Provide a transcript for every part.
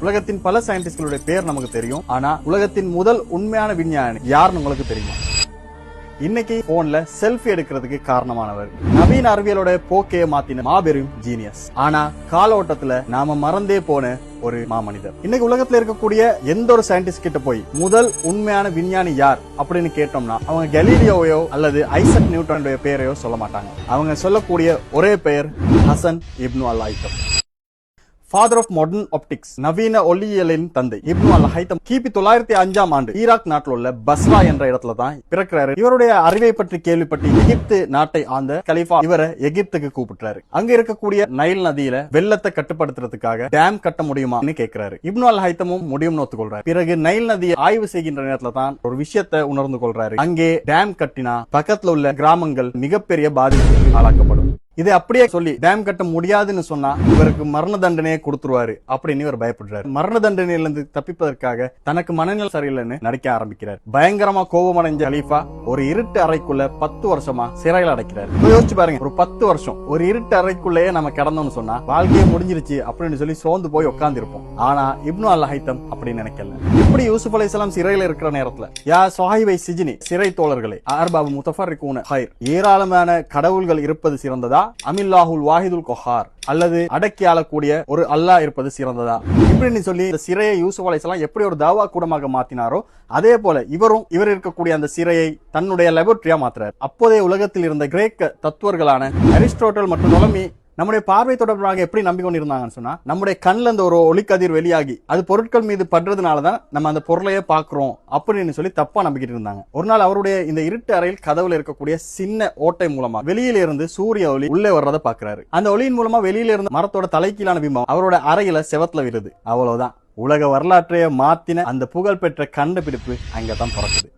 உலகத்தின் பல சயின்டிஸ்ட்களுடைய பேர் நமக்கு தெரியும். ஆனா உலகத்தின் முதல் உண்மையான விஞ்ஞானி யாருன்னு உங்களுக்கு தெரியுமா? இன்னைக்கு போன்ல செல்ஃபி எடுக்கிறதுக்கு காரணமானவர், நவீன அறிவியலோட போக்கைய மாத்தின மாபெரும் ஜீனியஸ். ஆனா கால ஓட்டத்துல நாம மறந்தே போன ஒரு மாமனிதர். இன்னைக்கு உலகத்துல இருக்கக்கூடிய எந்த ஒரு சயின்டிஸ்ட் கிட்ட போய் முதல் உண்மையான விஞ்ஞானி யார் அப்படின்னு கேட்டோம்னா அவங்க கலீலியோவையோ அல்லது ஐசக் நியூட்டனுடைய பெயரையோ சொல்ல மாட்டாங்க. அவங்க சொல்லக்கூடிய ஒரே பெயர் Hasan ibn al Haytham. Father of modern optics, நவீன ஒளியியலின் தந்தை இப்னு அல் ஹைத்தம் கிபி 905 ஆண்டு ஈராக் நாட்டில் உள்ள பஸ்ரா என்ற இடத்துல தான் பிறக்கிறாரு. இவருடைய அறிவை பற்றி கேள்விப்பட்டு எகிப்து நாட்டை ஆண்ட கலீஃபா இவரை எகிப்துக்கு கூப்பிட்டுறாரு. அங்க இருக்கக்கூடிய நைல் நதியில வெள்ளத்தை கட்டுப்படுத்துறதுக்காக டேம் கட்ட முடியுமான்னு கேட்கிறாரு. இப்னு அல் ஹைத்தமும் முடியும்னு ஒத்துக்கொள்றாரு. பிறகு நைல் நதியை ஆய்வு செய்கின்ற நேரத்துல தான் ஒரு விஷயத்தை உணர்ந்து கொள்றாரு. அங்கே டேம் கட்டினா பக்கத்துல உள்ள கிராமங்கள் மிகப்பெரிய பாதிப்புக்கு ஆளாக்கப்படும். இதை அப்படியே சொல்லி டேம் கட்ட முடியாதுன்னு சொன்னா இவருக்கு மரண தண்டனையை கொடுத்துருவாரு அப்படின்னு இவர் பயப்படுறாரு. மரண தண்டனையிலிருந்து தப்பிப்பதற்காக தனக்கு மனநிலை சரியில்லைன்னு நடிக்க ஆரம்பிக்கிறார். பயங்கரமா கோபமடைஞ்ச கலீஃபா ஒரு இருட்டு அறைக்குள்ள 10 வருஷமா சிறையில் அடைக்கிறாரு. யோசிச்சு பாருங்க, ஒரு 10 வருஷம் ஒரு இருட்டு அறைக்குள்ளேயே நம்ம கிடந்தோம்னு சொன்னா வாழ்க்கையே முடிஞ்சிருச்சு அப்படின்னு சொல்லி சோர்ந்து போய் உட்கார்ந்து இருப்போம். ஆனா இப்னு அல் ஹைத்தம் அப்படின்னு நினைக்கல. இப்படி யூசுப் அலைஹிஸ்ஸலாம் சிறையில் இருக்கிற நேரத்துல யா சாஹிபை சிஜ்னி, சிறை தோழர்களே, அர்பாபு முத்தஃபர்ரிகூன ஹைர், ஏராளமான கடவுள்கள் இருப்பது சிறந்ததா, அமில்லாஹுல் வாஹிதுல் கொஹார், அல்லது அடக்கி ஆளக்கூடிய ஒரு அல்லாஹ் இருப்பது சிறந்ததா இப்படின்னு சொல்லி இந்த சிறையை யூசுப் அலைஹிஸ்ஸலாம் எப்படி ஒரு தாவா கூடமாக மாத்தினாரோ அதே போல இவர் இருக்கக்கூடிய அந்த சிறையை தன்னுடைய லெபோரட்டரியா மாத்துறாரு. அப்போதைய உலகத்தில் இருந்த கிரேக்க தத்துவர்களான அரிஸ்டோட்டல் மற்றும் டொலமி நம்முடைய பார்வை தொடர்பாக எப்படி நம்பிக்கொண்டிருந்தாங்கன்னு சொன்னா, நம்முடைய கண்ணில் இந்த ஒரு ஒளிக்கதிர் வெளியாகி அது பொருட்கள் மீது படுறதுனாலதான் நம்ம அந்த பொருளையே பாக்குறோம் அப்படின்னு சொல்லி தப்பா நம்பிக்கிட்டு இருந்தாங்க. ஒரு நாள் அவருடைய இந்த இருட்டு அறையில் கதவுல இருக்கக்கூடிய சின்ன ஓட்டை மூலமா வெளியில இருந்து சூரிய ஒளி உள்ளே வர்றதை பாக்குறாரு. அந்த ஒளியின் மூலமா வெளியில இருந்து மரத்தோட தலைக்கீழான பிம்பம் அவரோட அறையில செவத்துல விடுது. அவ்வளவுதான், உலக வரலாற்றையே மாத்தின அந்த புகழ்பெற்ற கண்டுபிடிப்பு அங்கதான் பிறக்குது.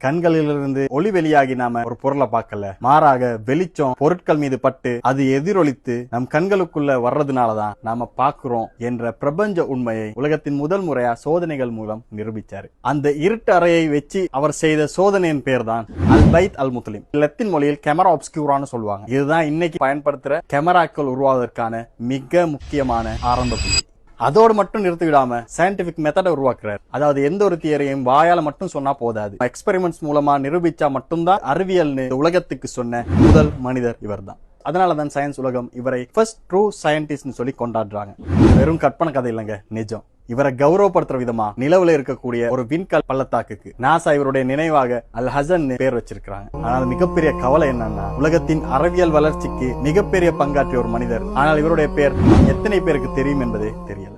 கண்களிலிருந்து ஒளி வெளியாகி நாம ஒரு பொருளை பார்க்கல, மாறாக வெளிச்சம் பொருட்கள் மீது பட்டு அது எதிரொலித்து நம் கண்களுக்குள்ள வர்றதுனாலதான் நாம பாக்குறோம் என்ற பிரபஞ்ச உண்மையை உலகத்தின் முதல் முறையா சோதனைகள் மூலம் நிரூபிச்சாரு. அந்த இருட்டு அறையை வச்சு அவர் செய்த சோதனையின் பேர் தான் அல் பைத் அல் முத்லிம். லத்தீன் மொழியில் கேமரா ஆப்ஸ்கியூரான்னு சொல்லுவாங்க. இதுதான் இன்னைக்கு பயன்படுத்துற கேமராக்கள் உருவாவதற்கான மிக முக்கியமான ஆரம்ப புள்ளி. அதோடு மட்டும் நிறுத்தி விடாம சயின்டிபிக் மெத்தடை உருவாக்குறாரு. அதாவது எந்த ஒரு தியரியும் வாயால மட்டும் சொன்னா போதாது, எக்ஸ்பெரிமெண்ட்ஸ் மூலமா நிரூபிச்சா மட்டும்தான் அறிவியல்னு உலகத்துக்கு சொன்ன முதல் மனிதர் இவர்தான். அதனாலதான் சயின்ஸ் உலகம் இவரை ஃபர்ஸ்ட் ட்ரூ சயின்டிஸ்ட் சொல்லி கொண்டாடுறாங்க. வெறும் கற்பனை கதை இல்லைங்க, நிஜம். இவரை கௌரவப்படுத்துற விதமா நிலவுல இருக்கக்கூடிய ஒரு விண்கல் பள்ளத்தாக்குக்கு நாசா இவருடைய நினைவாக அல் ஹசன் பேர் வச்சிருக்காங்க. ஆனால் மிகப்பெரிய கவலை என்னன்னா, உலகத்தின் அறிவியல் வளர்ச்சிக்கு மிகப்பெரிய பங்காற்றிய ஒரு மனிதர், ஆனால் இவருடைய பேர் எத்தனை பேருக்கு தெரியும் என்பதே தெரியல.